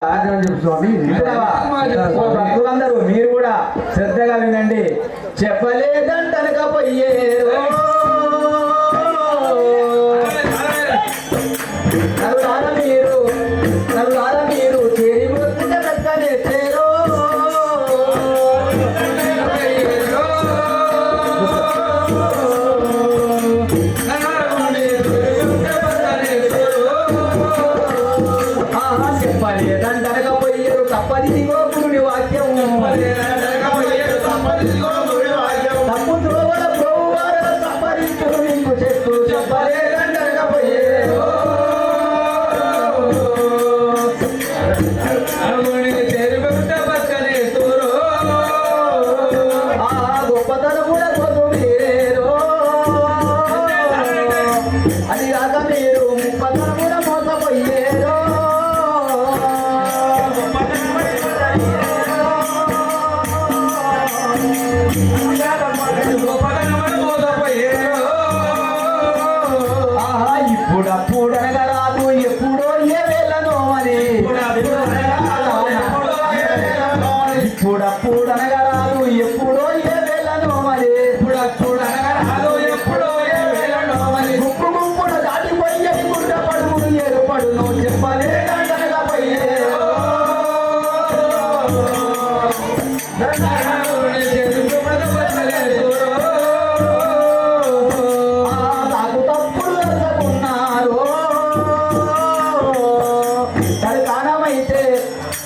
స్వామి భక్తులందరూ మీరు కూడా శ్రద్ధగా వినండి. చెప్పలేదంటనకపోయేరు నలులార మీరు చేరి వృత్తిగా దక్కనేస్తారు. చెప్పలేదంటనకపోయేరు తప్పది గోపురుని వాక్యం తప్పు త్రోవల ప్రభువార సంపరించును నీకు చెట్టు. చెప్పలేదంటనకపోయేరు గొప్పతనం కూడా పొద్దు మీరేరు. అది కాక మీరు ముప్పతనం కూడా మోసపోయేరు. ఇప్పుడప్పుడు అనగరాదు ఎప్పుడో ఏ వేళనో అని. ఇప్పుడప్పుడు అనగరాదు ఎప్పుడో ఏ వేళనో మరి. ఇప్పుడప్పుడు అనగరాదు ఎప్పుడో ఏ వేళనో మరి. గుప్పు గుప్పున దాటిపోయే గుడ్డ పడును ఏర్పడును. చెప్పలేదంటనగా పోయేరు.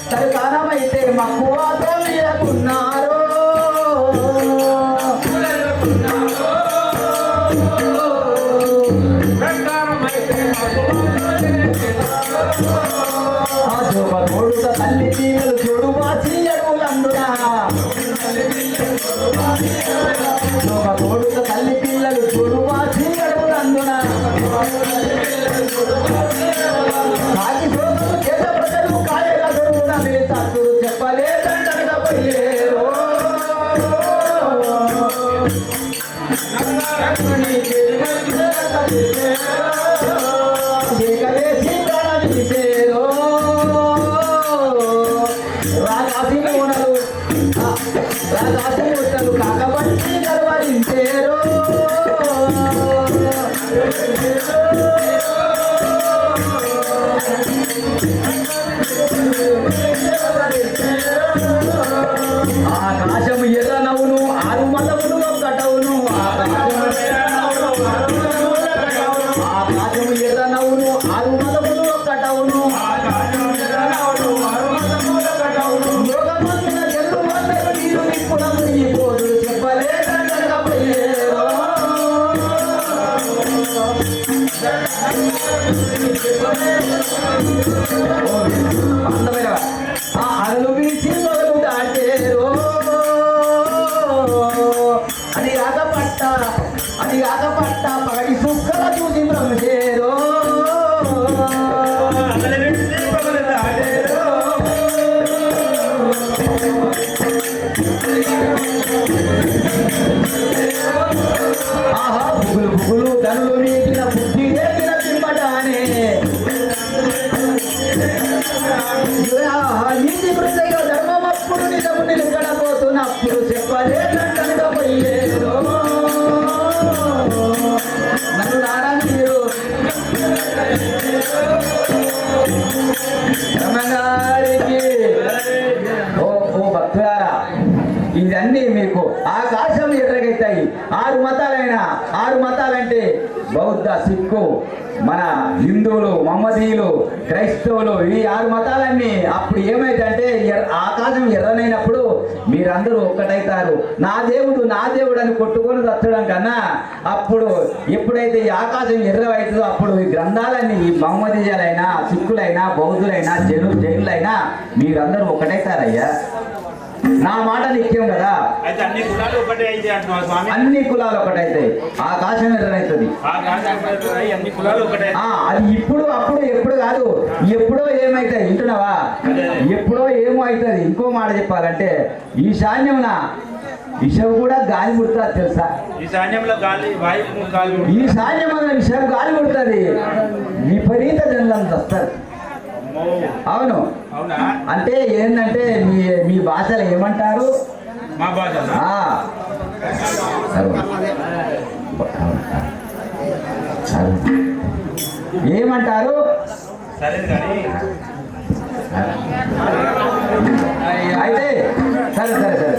తరకానమైతే మక్కువతో మీరకున్నారు. తోడుత తల్లి తీగలు చూడు వాసి అడుగులందునా. తోడుత తల్లి పిల్లలు చూడు వాసి అడుగులందునా. కాకి సోదరు చేత ప్రజలు కాయగా దొరుకున మిగతాడు. చెప్పలేదంటనగా పోయేరు. చీకలేసి ప్రణమిసేరు. రాజాసి మూటలు కాకబట్టి గర్వరించేరు. ఆకాశము ఎర్ర నవ్వును ఆరు మతములు ఒక్కటవును. ఆకాశము ఎర్ర నవ్వును ఆరు మతములు ఒక్కటవును. లోకమందున చెల్లు వందరు నీరు నిప్పుడము ఈ పోదు. చెప్పలేదంటనగా పోయేరు. అందమైన అరలు వీచి మొదలు దాటేరు. అది కాకపట్ట పగటి సుక్కల చూసి బ్రహ్మచేరు. ఆహా బుగులు బుగులు గనులు నీటిన బుద్ధి రేపిన పింపటానే. నీతి కృతగా ధర్మమప్పుడు నిజము నిలకడపోతున్నప్పుడు. చెప్పలేదంటనగా పోయేరు. నన్ను నారాయణీరు రమణారికి. ఓ భక్తులారా, ఇవన్నీ మీకు ఆకాశం ఎర్రగెత్తాయి. ఆరు మతాలంటే బౌద్ధ, సిక్కు, మన హిందువులు, మహమ్మదీయులు, క్రైస్తవులు, ఈ ఆరు మతాలన్నీ అప్పుడు ఏమైందంటే ఆకాశం ఎర్రనైనప్పుడు మీరందరూ ఒక్కటైతారు. నా దేవుడు అని కొట్టుకొని చచ్చడం కన్నా అప్పుడు ఎప్పుడైతే ఈ ఆకాశం ఎర్రవైతుందో అప్పుడు ఈ గ్రంథాలన్నీ ఈ మహమ్మదీయులైనా, సిక్కులైనా, బౌద్ధులైనా, జైనులైనా మీరందరూ ఒక్కటైతారయ్యా. నా మాట నిత్యం కదా. అన్ని కులాలు ఒకటైతాయి. ఆకాశం ఎర్రనైతుంది. అది ఇప్పుడు అప్పుడు ఎప్పుడు కాదు. ఎప్పుడో ఏమైతుంది వింటున్నావా? ఎప్పుడో ఏమో అవుతుంది. ఇంకో మాట చెప్పాలంటే ఈశాన్యమున విషం కూడా గాలి పుడుతుంది తెలుసా? ఈశాన్యంలో గాలి వాయువు గాలి ఈశాన్యమున విషం గాలి పుడుతుంది. విపరీత జనులంత వస్తారు. అవును. అవునా? అంటే ఏంటంటే మీ మీ భాషలో ఏమంటారు? మా భాష ఏమంటారు? సరే కానీ అయితే సరే సరే సరే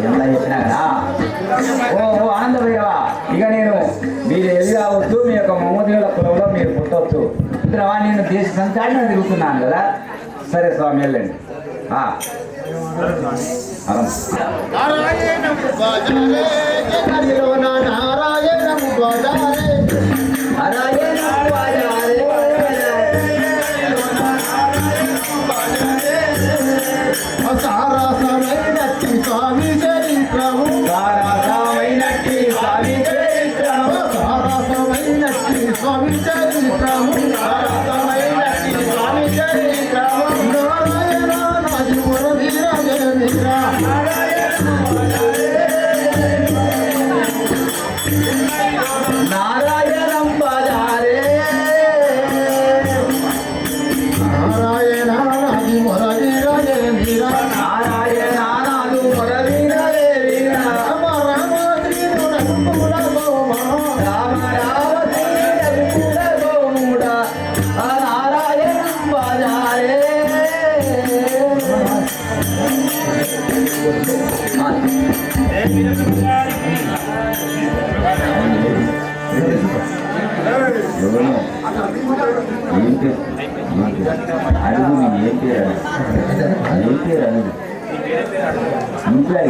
ఎంత చెప్పినా కదా. ఓ ఆనందమయ్యవా, ఇక నేను మీరు ఎది కావచ్చు, మీ యొక్క మమ్మదేవుల కులంలో మీరు పుట్టవచ్చు. ఇక్కడ నేను దేశ సంచారణ తిరుగుతున్నాను కదా. సరే స్వామి వెళ్ళండి. సారసమైనట్టి స్వామి చరిత్రము, సారసమైనట్టి స్వామి చరిత్రము, సారసమైనట్టి స్వామి చరిత్రము, సారసమైనట్టి స్వామి చరిత్రము. నారాయణ నాజముర వీరజమిత్ర, నారాయణం బజారే, నారాయణ నాజముర వీరజమిత్ర, నారాయణ నాదు మొరవీరలే వీర, రామ రామ శ్రీముర కుంకుల గోమ, రామ రామ శ్రీముడ గోముడ, నారాయణం బజారే. అడుగు నేను ఏం పేరు ఏం పేరు అడుగు ఇంట్లో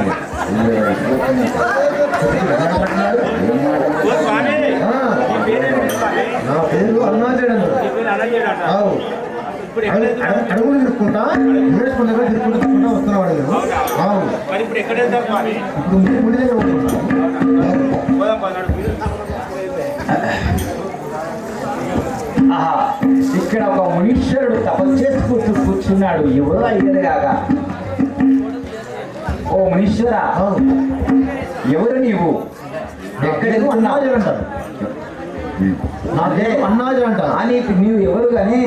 నా పేరు అరుణాచలం. ఇప్పుడు అడుగులు తిరుక్కుంటా ఏడుచుకున్న దగ్గర తిరుక్కుంటా వస్తున్నాడు. మరి ఇప్పుడు ఎక్కడ వెళ్తారు స్వామి? ఇప్పుడు ముడి దగ్గర ఆహా, ఇక్కడ ఒక మునీశ్వరుడు తపస్సు చేసుకుంటూ కూర్చున్నాడు. ఎవరో అయ్యేది కాగా. ఓ మునీశ్వర, ఎవరు నీవు? ఎక్కడ అన్నాజీ అంటారు. నా పేరు అన్నాజీ అంట. నీకు నీవు ఎవరు కానీ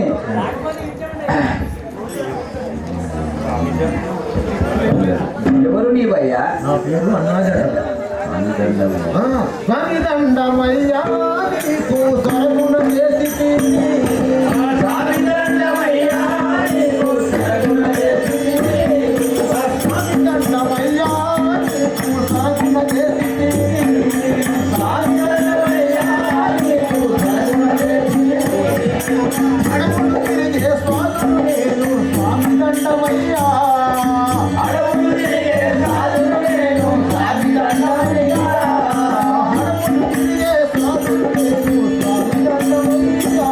ఎవరు నీవయ్యా? నా పేరు అన్నాజీ అంటారు. స్వామి దండమయ్యా నీకు సరగుణ చేసి, స్వామి దండమయ్యా నీకు సరగుణ చేసి, స్వామి దండమయ్యా నీకు సరగుణ చేసి, స్వామి దండమయ్యా నీకు సరగుణ చేసి, అడవులు తిరిగే స్వామి నేను స్వామి దండమయ్యా, అడవులు తిరిగే సాధుడు నేను స్వామి దండమయ్యా, అడవులు తిరిగే స్వామి నేను స్వామి దండమయ్యా.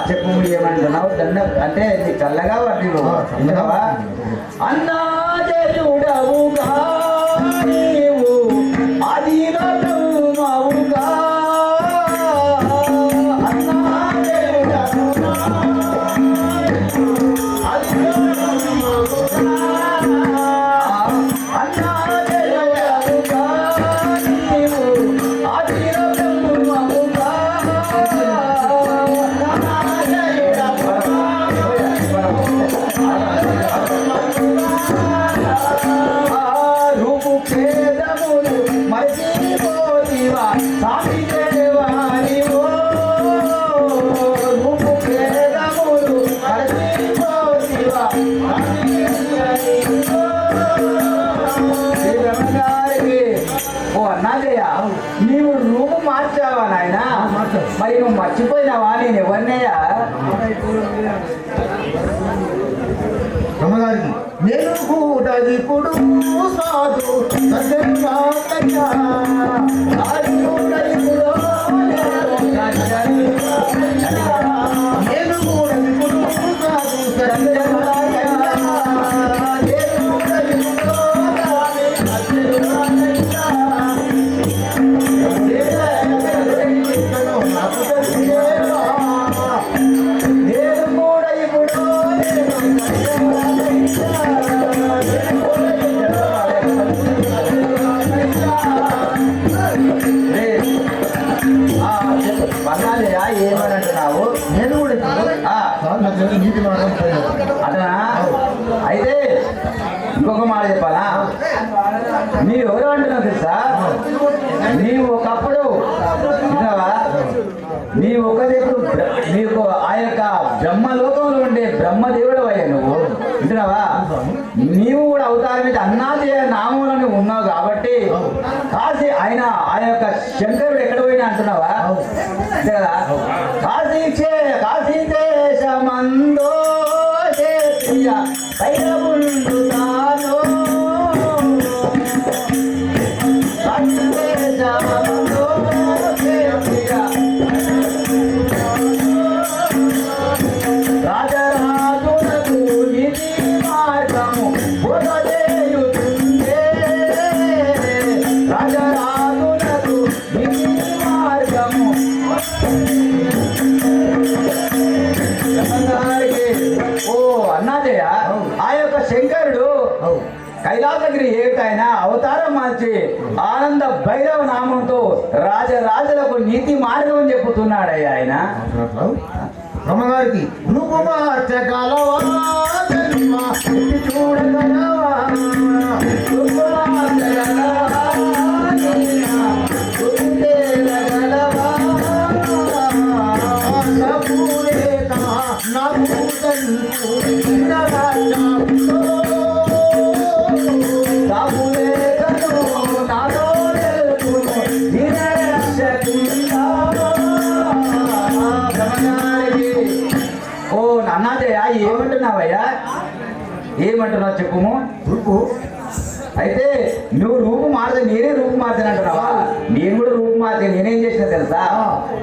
చెప్పు ఏమంటున్నావు? దండ అంటే నీ చల్లగా వాటి చల్లగా అన్నా చూడవుగా నీవు అది మావుగా అన్నా నీవు రూపు మార్చావా నాయన? మరి నువ్వు మర్చిపోయినావా నేను ఎవరినయ్యా? అమ్మగారికి నేను కూడా ఇప్పుడు సాధు సత్యంగా నేను కూడా ఇప్పుడు సాధు నేను నీటి మార్గం పోయినది. అదనా? అయితే ఇంకొక మాట చెప్పాలా? నీవు ఎవరు అంటున్నావు తెలుసా? నీవు ఒకప్పుడు విన్నావా? నీవు ఒకప్పుడు నీకు ఆ యొక్క బ్రహ్మలోకంలో ఉండే బ్రహ్మదేవుడు అయ్యా నువ్వు వింటున్నావా? నీవు కూడా అవతారం మీద అన్నాదేయ నామంలో ఉన్నావు కాబట్టి కాశీ ఆయన ఆ యొక్క శంకరుడు ఎక్కడ పోయినా అంటున్నావా? అంతే కదా? కాశీ దేశమందో పైరముందుతానో రాజరాజులకు ఇది మార్గము బోధచేయుతుందే. రాజరాజులకు ఇది మార్గము. ఓ అన్నాదయ్య, ఆ యొక్క శంకరుడు కైలాసగిరి ఏటాయన అవతారం మార్చి ఆనంద భైరవ నామంతో రాజరాజులకు నీతి మార్గం చెప్పుతున్నాడయ్యా ఆయన. బ్రహ్మగారికి నువ్వు మార్చగలవా జన్మ ఎత్తి చూడగలవా? నువ్వు మార్చగలవా? గుర్తెరగలవా? పూరేక నాకు తెలుసు ఓ అన్నాదయ్య, ఏమంటున్నావయ్యా? ఏమంటున్నావు చెప్పుము. రూపు అయితే నువ్వు రూపు మారదు, నేనే రూపు మారుతాను అంటున్నావా? నేను కూడా రూపు మారితే నేనేం చేసినా తెలుసా?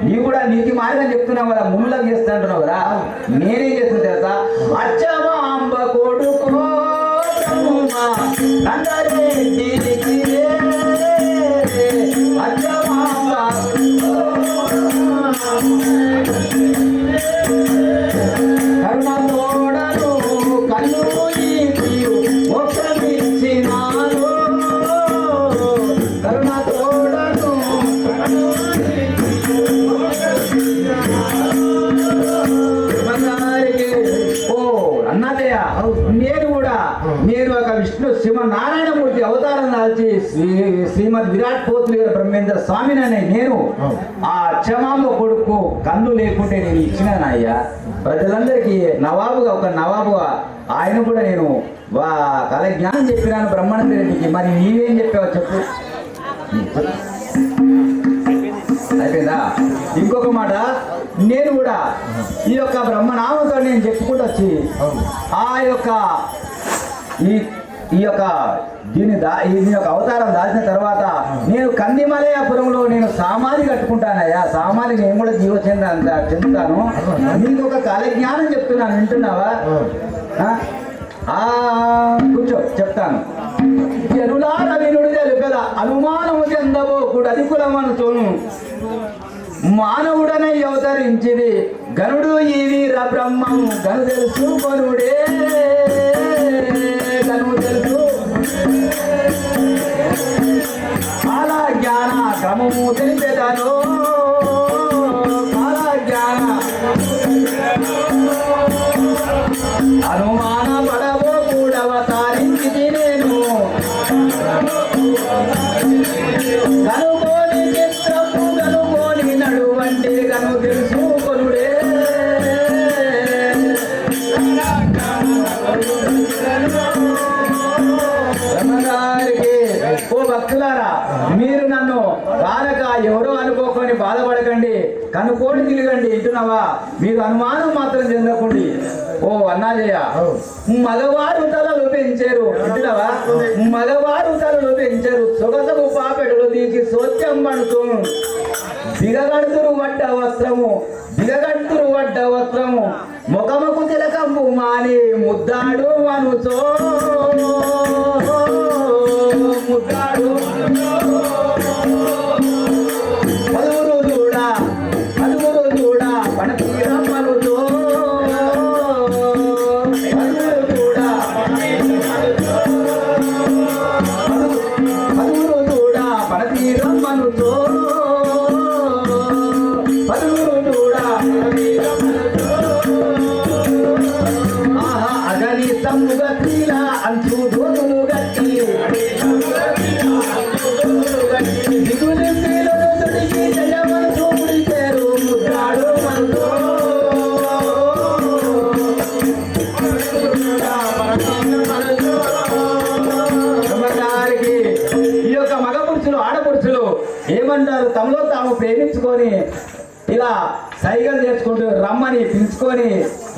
నీవు కూడా నీకు మార్గం చెప్తున్నావు కదా, మునులకు చేస్తా అంటున్నావు కదా, నేనేం చేస్తున్నా తెలుసా? అచ్చమాంబ కొడుకో కరుణతోడను కన్ను మోక్షమిచ్చినాను. కరుణతోడను ఓ అన్నదయ్య, నేను ఒక విష్ణు శ్రీమన్నారాయణమూర్తి అవతారం దాల్చి శ్రీమద్ విరాట్ పోతులు బ్రహ్మేంద్ర స్వామిని అనే నేను ఆ అచ్చమాంబ కొడుకు కన్ను లేకుంటే నేను ఇచ్చినానయ్యా. ప్రజలందరికీ నవాబుగా ఒక నవాబుగా ఆయన కూడా నేను కల జ్ఞానం చెప్పినాను బ్రహ్మానంద రెడ్డికి. మరి నీవేం చెప్పావో చెప్పు. అయిపోయిందా? ఇంకొక మాట, నేను కూడా ఈ యొక్క బ్రహ్మనామంతో నేను చెప్పుకుంటూ వచ్చి ఆ యొక్క ఈ యొక్క దీని యొక్క అవతారం దాచిన తర్వాత నేను కందిమలయాపురంలో నేను సామాధి కట్టుకుంటానయ్యా. సామాధి నేను కూడా జీవ చెందుతాను. నీకు ఒక కాలజ్ఞానం చెప్తున్నాను, వింటున్నావా? కూర్చో, చెప్తాను. జనులార వినుడు తెలుపద అనుమానము చెందబోకుడు అధికులమనుతోను మానవుడనై అవతరించిది గనుడు ఈ వీర బ్రహ్మము గను తెలుసు కొనుడే. గను తెలుసు కాల జ్ఞాన క్రమము తెలిపెదను. కాల జ్ఞాన అనుమాన పడవో కూడవతారించి నేను కనుగోని చిత్రము కనుగోని నడువంటే గను తెలుసు కొనుడే. బ్రహ్మగారికి ఓ భక్తులారా, మీరు నన్ను బాలక ఎవరో అనుకోకొని బాధపడకండి, కనుకోని తిరగండి. ఇంటున్నావా? మీరు అనుమానం మాత్రం చెందకండి. ఓ అన్నాజయ్య, మగవారు తలలు పెంచారు. ఇంటున్నావా? మగవారు తలలు పెంచారు, సొగసము పాపెడులు తీసి సోత్యం పడుతూ దిగగడుతురు వడ్డ వస్త్రము, దిగగడుతురు వడ్డ వస్త్రము, ముఖముకు తిలకంబు మాని ముద్దాడు మనుసో ముద్దాడు. పలువురు చూడ పణతీరమ్మనుతో పలువురు చూడ పణతీరమ్మనుతో పలువురు చూడ పురుషులు ఆడపురుషులు ఏమంటారు, తమలో తాము ప్రేమించుకొని ఇలా సైగలు చేసుకుంటూ రమ్మని పిలుచుకొని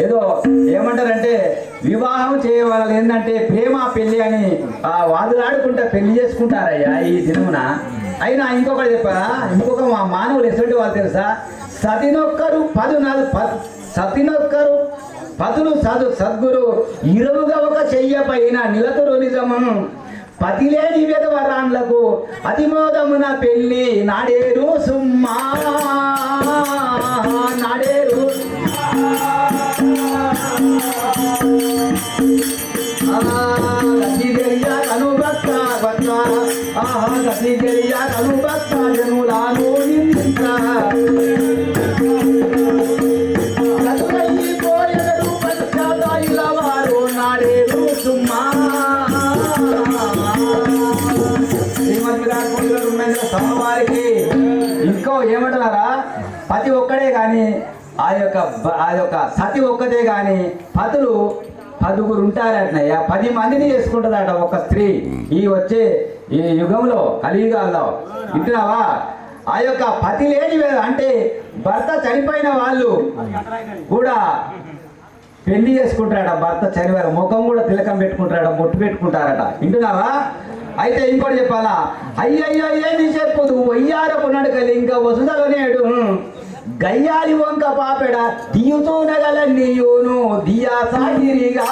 ఏదో ఏమంటారంటే వివాహం చేయవాళ్ళు ఏంటంటే ప్రేమ పెళ్లి అని వాదులాడుకుంటా పెళ్లి చేసుకుంటారయ్యా ఈ దినమున. అయినా ఇంకొకటి చెప్పా, ఇంకొక మా మానవులు ఎటువంటి వాళ్ళు తెలుసా, సతినొక్కరు పదులు సద్గురు ఇరువుగా ఒక చెయ్య పైన నిలతురు నిజము పతిలేని విధవరాన్లకు అతిమోదమున పెళ్లి నాడేరు సుమ్మా నాడేరు అనుభక్త భక్త అనుభక్త జనులాను నాడేరు సుమ్మా. స్వామివారికి ఇంకో ఏమంటున్నారా, పతి ఒక్కడే కానీ ఆ యొక్క సతి ఒక్కదే కానీ పతులు 10 ఉంటారటనయ్యా. 10 మందిని చేసుకుంటుందట ఒక స్త్రీ వచ్చే ఈ యుగంలో కలియుగాల్లో. వింటున్నావా? ఆ యొక్క పతి లేని అంటే భర్త చనిపోయిన వాళ్ళు కూడా పెళ్లి చేసుకుంటారట. భర్త చనిపోయారు ముఖం కూడా తిలకం పెట్టుకుంటారట, బొట్టు పెట్టుకుంటారట. వింటున్నావా? అయితే ఇంకోటి చెప్పాలా, అయ్యయ్యో ఏమి చెప్పుదు వయ్యారపు నడకలు ఇంకా వసుదలనేడు గయ్యాలి వంక పాపెడ దియుతూ నగల నీయును దియా సాగిరిగా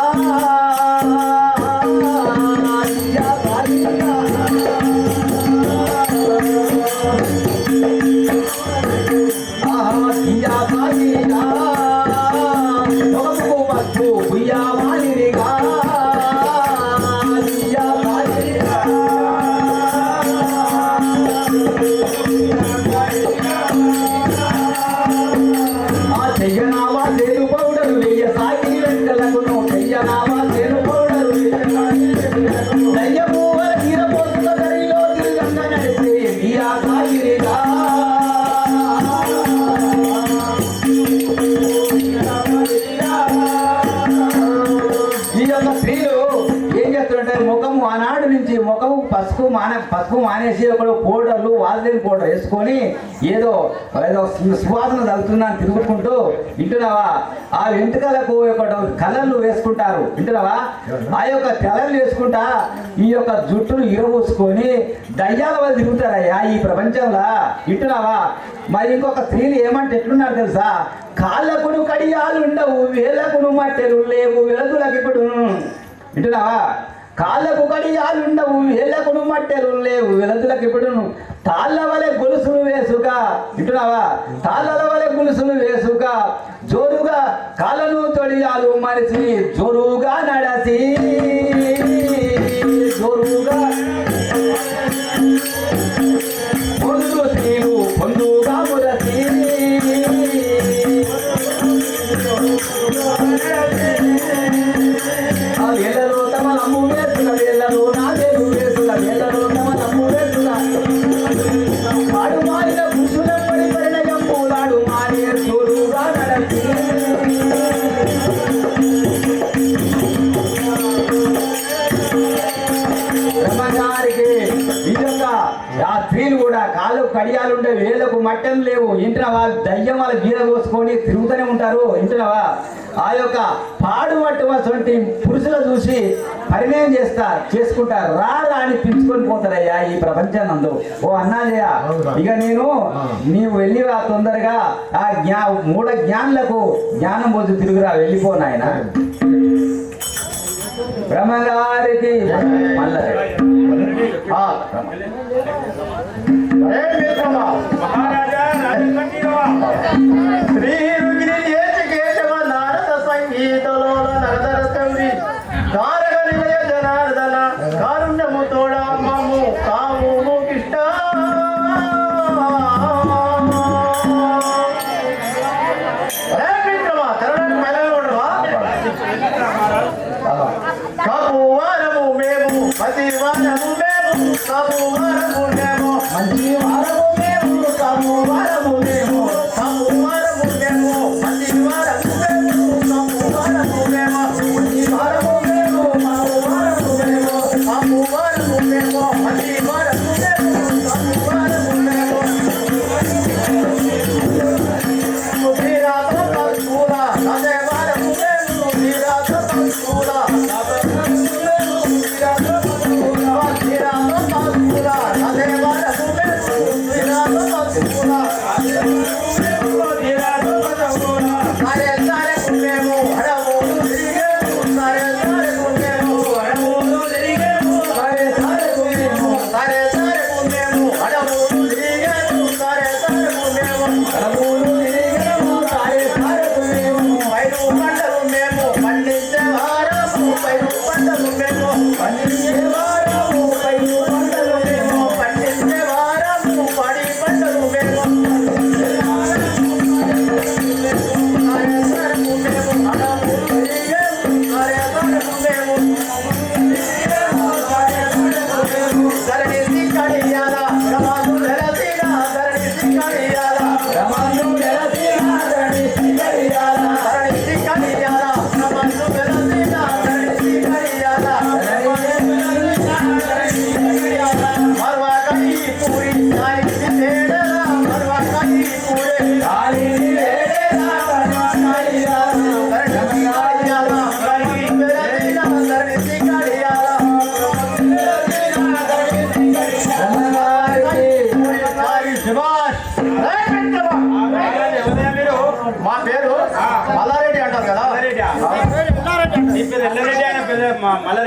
దియా సాగిరిగా పసుపు మానేసి ఒకడు పౌడర్లు వాల్దేని పౌడర్ వేసుకొని ఏదో సువాసన తగ్గుతుందని తిరుగుకుంటూ. వింటున్నావా? ఆ వెంట్రుకలకు కలర్లు వేసుకుంటారు. వింటున్నావా? ఆ యొక్క కలర్లు వేసుకుంటా ఈ యొక్క జుట్టును ఇరవూసుకొని దయ్యాల వాళ్ళు తిరుగుతారయ్యా ఈ ప్రపంచంలో. వింటున్నావా? మరి ఇంకొక స్త్రీలు ఏమంటే ఎట్లున్నారు తెలుసా, కాళ్ళకును కడియాలు ఉండవు, వేళ్ళకును మట్టెలు లేవు వెలుగులకు ఇప్పుడు. వింటున్నావా? కాళ్ళకు కడియాలు ఉండవు, ఏళ్ళకును మట్టెలు లేవు వెలుతులకు ఇప్పుడు. తాళ్ళ వలె గొలుసులు వేసుగా. వింటున్నావా? తాళ్ళ వలె గొలుసులు వేసుగా జోరుగా కాళ్ళను తొడియాలు మరిచి జోరుగా నడసి జోరుగా పొందు స్త్రీలు పొందుగా మురసి వేళ్ళలో తమ నమ్ము వేసుల వేళ్ళలో నాదేలు వేసుల వేళ్ళలో తమ నమ్ము వేసుల పాడు మారిన పురుషులపడి పరిణయం పూలాడు మారి సోరుగా నడచి బ్రహ్మగారికి ఇదొక ఆ స్త్రీలు కూడా కాళ్ళకు కడియాలుండే వేళ్ళకు మట్టం లేవు. ఇంటిన వాళ్ళు దయ్యం వాళ్ళ గీర కోసుకొని తిరుగుతూనే ఉంటారు. ఇంటినవా? ఆ యొక్క పాడుబట్టువంటి పురుషులు చూసి పరిణయం చేసుకుంటారు. రా అని పిలుచుకొని పోతారయ్యా ఈ ప్రపంచానందు. ఓ అన్నాజయ్య, ఇక నీవు వెళ్ళి తొందరగా ఆ మూఢ జ్ఞానులకు జ్ఞానం పోతు తిరుగురా, వెళ్ళిపోను ఆయన. బ్రహ్మగారికి శ్రీ కేశవ నారద సంగీతలో నరదరసౌరి కారగ నిలయ జనార్దన కారుణ్యము తోడా మము కాము కృష్ణ కపువారము మేము పతి వారము మేము కపువారము మేము మంచి వారము మేము కపువారము మేము కపువారము మేము పతి వారము మేము కపువారము మేము మంచి వారము మేము కపువారము మేము కపువారము మేము పతి వారము మేము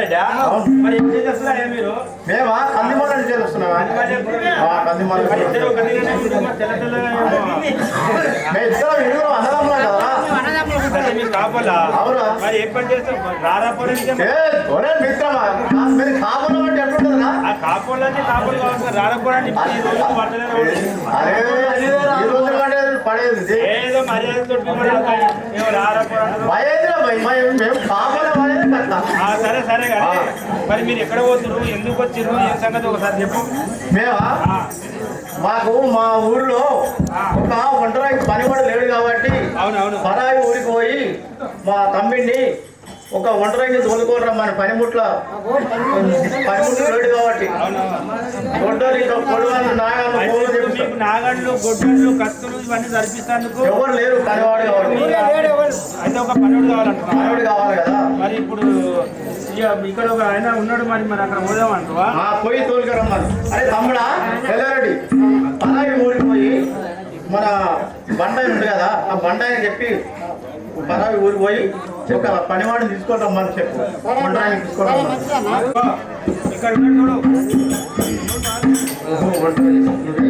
రెడ్డా మరి ఏం చేస్తున్నారా మీరు మేమా కందిమూల నుంచి చేస్తున్నావా కందిమూల మరి ఇద్దరు ఒక దగ్గరనే ఉంటారు, మరి తెల్ల తెల్లగా మేము ఇద్దరం ఇరుగురు అన్నదమ్ములం కదా అంటే మీరు కాపాలా అవునా మరి ఏ పని చేస్తాం రారాపోవడానికి ఒరే మిత్రమా మీరు కాపులు అంటే ఎట్లుంటుందా ఆ కాపోళ్ళని కాపోలు కావాలి రారాపోవడానికి ఈ రోజు పట్టలేదు అరే ఈ రోజు పడేది ఏదో మర్యాద తోటి మేము రారాపోవడానికి భయేదిరా మేము కాపుల పడేది కట్ట సరే సరే కానీ మరి మీరు ఎక్కడ పోతున్నారు ఎందుకు వచ్చిర్రు ఏం సంగతి ఒకసారి చెప్పు మేమా మాకు మా ఊర్లో ఒక ఒంటరి పని కూడా లేడు కాబట్టి అవునవును పరాయి ఊరికి పోయి మా తమ్మిడిని ఒక ఒంటరికి తోలుకోరా మన పనిముట్ల లేడు కాబట్టి గొడ్డలు ఇంకా పొడవాళ్ళు నాగాలు పూలు చెప్తారు మీకు నాగళ్ళు గొడ్డళ్ళు కత్తులు ఇవన్నీ జరిపిస్తానికి ఎవరు లేరు పనివాడు కాబట్టి అయితే ఒక పనుడు కావాలంటున్నా పనివాడు కావాలి కదా మరి ఇప్పుడు ఇక్కడ ఒక ఆయన ఉన్నాడు మరి మరి అక్కడ పోదామంటావా పోయి తోలుకరమ్మను అరే తమ్ముడా తెల్లారెడ్డి పరాయి ఊరికి పోయి మన బండాయి ఉంది కదా ఆ బండాయిని చెప్పి పరాయి ఊరికి పోయి ఒక పనివాడిని తీసుకుంటామని చెప్పు బండాయిని తీసుకుంటాం ఇక్కడ ఉన్నాడు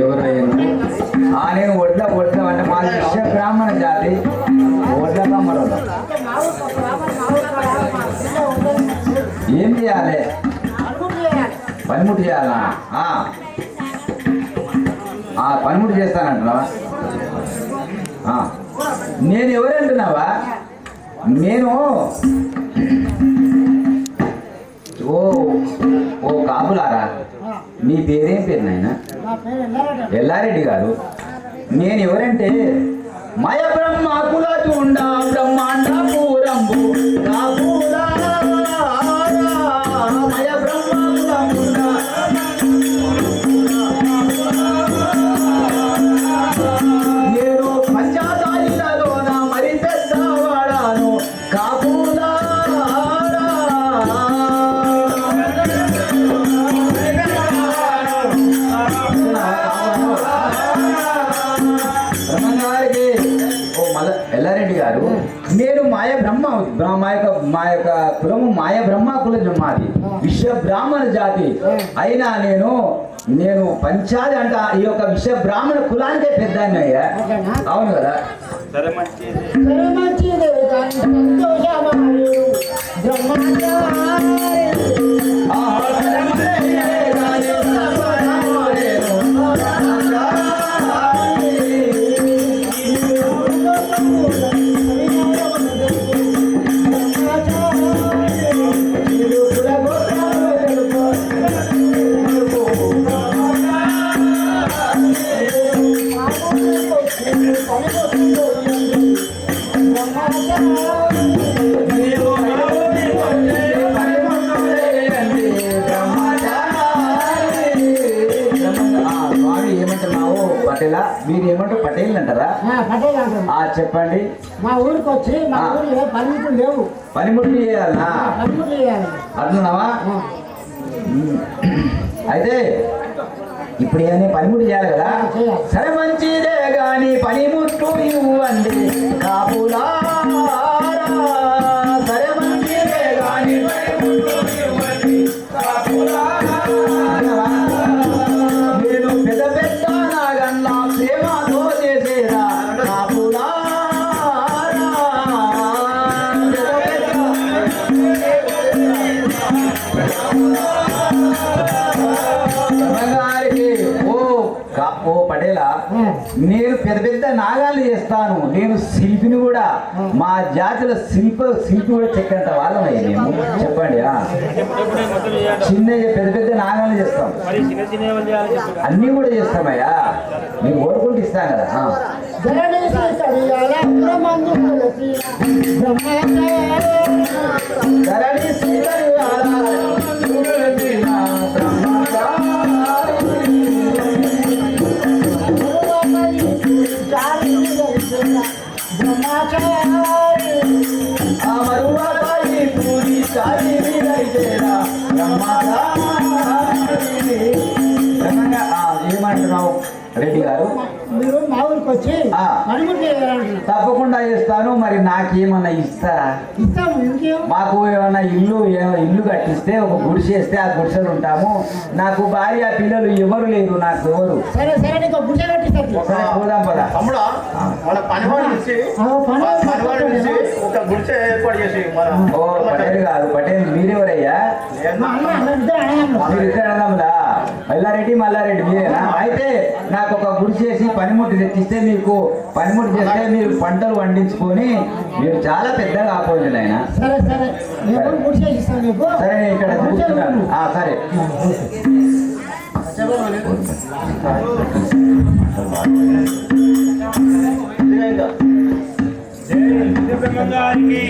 ఎవరైనా నేను ఒడ్ల అంటే మా శిష్య బ్రాహ్మణ జాతి ఒడ్ల కమ్మరు ఏం చేయాలి పనిముట్టు చేయాలా పనిముట్టు చేస్తానంటున్నావా నేను ఎవరంటున్నావా నేను ఓ కాపులారా మీ పేరేం పేరు నాయన ఎల్లారెడ్డి గారు నేను ఎవరంటే మయ బ్రహ్మ కుల చూండ బ్రహ్మాండ పూరంబు కాపులా మయ బ్రహ్మ కుల నేను పంచాదాయిలలో నా మరి పెద్దవాడాను కాపులా ఎల్లారెడ్డి గారు నేను మా యొక్క కులము మాయ బ్రహ్మ కులం మాది విశ్వ బ్రాహ్మణ జాతి అయినా నేను పంచాది అంట ఈ యొక్క విశ్వ బ్రాహ్మణ కులానికే పెద్ద అయ్యా అవును కదా సరే మంచిది పటేలా మీరు ఏమంటారు పటేల్ అంటారా చెప్పండి మా ఊరికి వచ్చి మా ఊరిలో పనిముట్లు లేవు పనిముట్లు చేయాలా అట్లన్నావా అయితే ఇప్పుడు ఏమన్నా పనిముట్లు చేయాలి కదా సరే మంచిదే గాని పనిముట్లు ఇవ్వండి కాపులా సరే మంచిదే గాని పనిముట్లు ఇవ్వండి కాపులా నేను పెద్ద పెద్ద నాగన్నా ప్రేమతో చేసేదా కాపులా ఓ పటేలా నేను పెద్ద పెద్ద నాగాలు చేస్తాను నేను శిల్పిని కూడా మా జాతిలో శిల్పి కూడా చెక్కంత వాళ్ళమయ్యా మేము చెప్పండి చిన్న పెద్ద పెద్ద నాగాలు చేస్తాం అన్నీ కూడా చేస్తామయ్యా మేము ఓడుకుంటూ ఇస్తాం కదా ఏమంటున్నావు రెడ్డి గారు మీరు మా ఊరికి వచ్చి ఆ. పనిముట్లు చేయాలంటున్నారు. తప్పకుండా ఇస్తాను. మరి నాకేమన్నా ఇస్తారా? ఇస్తాము, ఇంకేం. మాకు ఏమన్నా ఇల్లు కట్టిస్తే ఒక గుడిసె వేస్తే ఆ గుడిసెలు ఉంటాము. నాకు భార్య పిల్లలు ఎవరు లేరు. నాకు ఎవరు. సరే సరే, నీకు గుడ్డ కట్టిస్తారు. సరే పోదాం పదా. తమ్ముడా మన పనివాడు ఇచ్చి పనివాడు ఇచ్చి ఒక గుడిసె ఏర్పాటు చేసి మన ఓ పటేల్ కాదు, పటేల్ మీరెవరయ్యా? మా అన్న ఇద్దరు అన్నదమ్ములు. మీరు ఇద్దరు అన్నదమ్ములా? మల్లారెడ్డి మీరేనా? అయితే నాకు ఒక గుడి చేసి పనిముట్టు తెచ్చిస్తే, మీకు పనిముట్టు చేస్తే మీరు పంటలు పండించుకొని మీరు చాలా పెద్దగా ఆపోయింది ఆయన. సరే సరే, మేము గుడి చేసి ఇస్తాం మీకు. సరే నేను ఇక్కడ కూర్చున్నాను. సరే ఇంకా బ్రహ్మగారికి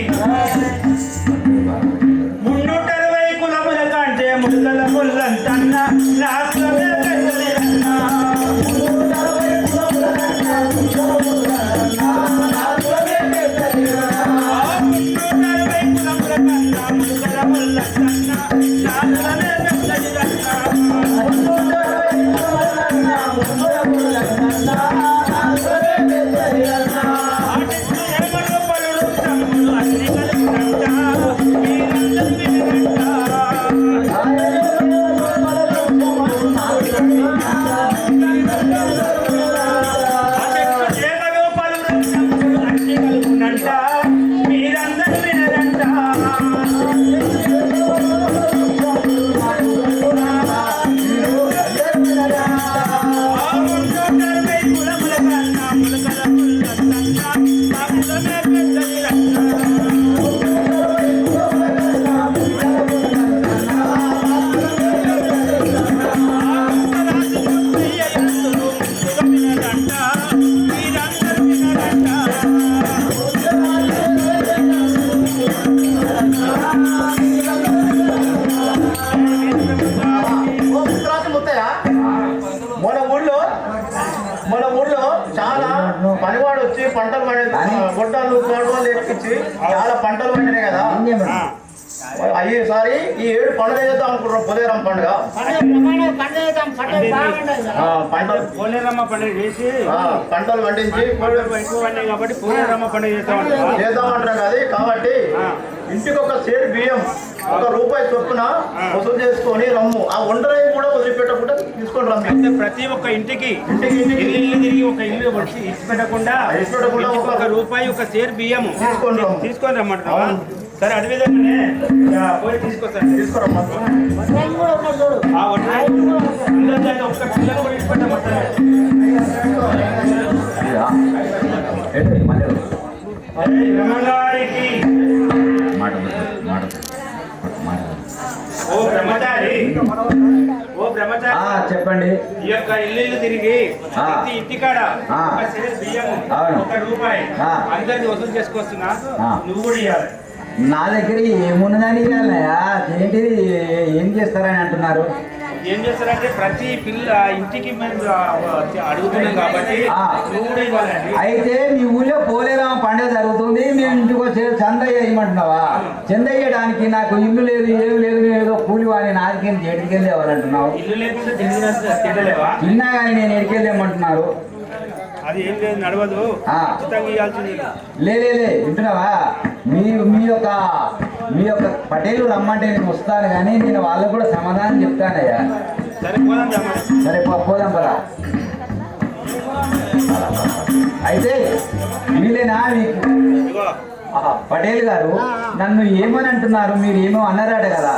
360 కులముల కంటే ముళ్ళల ముళ్ళంతన్న రాష్ట్రమే పెద్దలేదన్న. 360 కులముల కన్నా ముళ్ళల ముళ్ళంతన్న రాష్ట్రమే పెద్దలేదన్న. మన ఊర్లో చాలా పనివాడు వచ్చి పంటలు పండి గొడ్డలు గొడవలు ఎక్కించి చాలా పంటలు పండినాయి కదా. అయ్యేసారి ఈ 7 పండుగ చేద్దాం అనుకుంటున్నాం. పొలేరమ్మ పండుగ పంటలు పోలేరమ్మ పండుగ చేసి పంటలు పండించి ఎక్కువ పండుగ కాబట్టి పోలేరమ్మ పండుగ చేద్దామంటారు కదా. కాబట్టి ఇంటికి ఒక సేరు బియ్యం ₹1 చొప్పున వసూలు చేసుకొని రమ్ము. ఆ ఒంటరి కూడా వదిలిపెట్టకుండా తీసుకొని రమ్ము. అంటే ప్రతి ఒక్క ఇంటికి ఇల్లు తిరిగి ఒక ఇల్లు వచ్చి ఇచ్చిపెట్టకుండా ₹1 ఒక సేరు బియ్యం తీసుకొని రమ్మంటున్నావా? సరే అదే విధంగానే పోయి తీసుకొస్తాను. తీసుకురమ్మా. ఒక్క పిల్లలు కూడా ఇచ్చిపెట్టమంటారు. బ్రహ్మగారికి ఓ బ్రహ్మచారి చెప్పండి. ఈ యొక్క ఇల్లు తిరిగి ఇంటికాడ ఒక సేరు బియ్యము ₹1 అందరిని వసూలు చేసుకొస్తున్నా, నువ్వు కూడా ఇవ్వాలి. నా దగ్గర ఏమున్నదని ఇవ్వాలయ్యా? ఏంటిది ఏం చేస్తారని అంటున్నారు? ఏం చేస్తారంటే ప్రతి పిల్ల ఇంటికి మేము అడుగుతున్నాం కాబట్టి నువ్వు కూడా ఇవ్వాలండి. అయితే మీ ఊళ్ళో పోలేరమ్మ పండుగ జరుగుతుంది, మేము ఇంటికి వచ్చే చందయ్య వేయమంటున్నావా? చందయ్యడానికి నాకు ఇల్లు లేదు, ఏం లేదు, ఏదో కూలి వాని నాదికెళ్ళి ఎడికెళ్ళి ఎవరంటున్నావు? ఇల్లు లేకుండా తినలేవా? తిన్నా కానీ నేను ఎడికెళ్ళేమంటున్నారు. అది ఏం లేదు, నడవదు, ఖచ్చితంగా ఇవ్వాల్సింది. లే వింటున్నావా? మీ యొక్క పటేలు రమ్మంటే నేను వస్తాను, కానీ నేను వాళ్ళకు కూడా సమాధానం చెప్తానయ్యా. సరే పోదాం. సరే పోదాం పదా. అయితే వీళ్ళేనా మీకు? పటేల్ గారు నన్ను ఏమని అంటున్నారు? మీరు ఏమో అన్నారట కదా.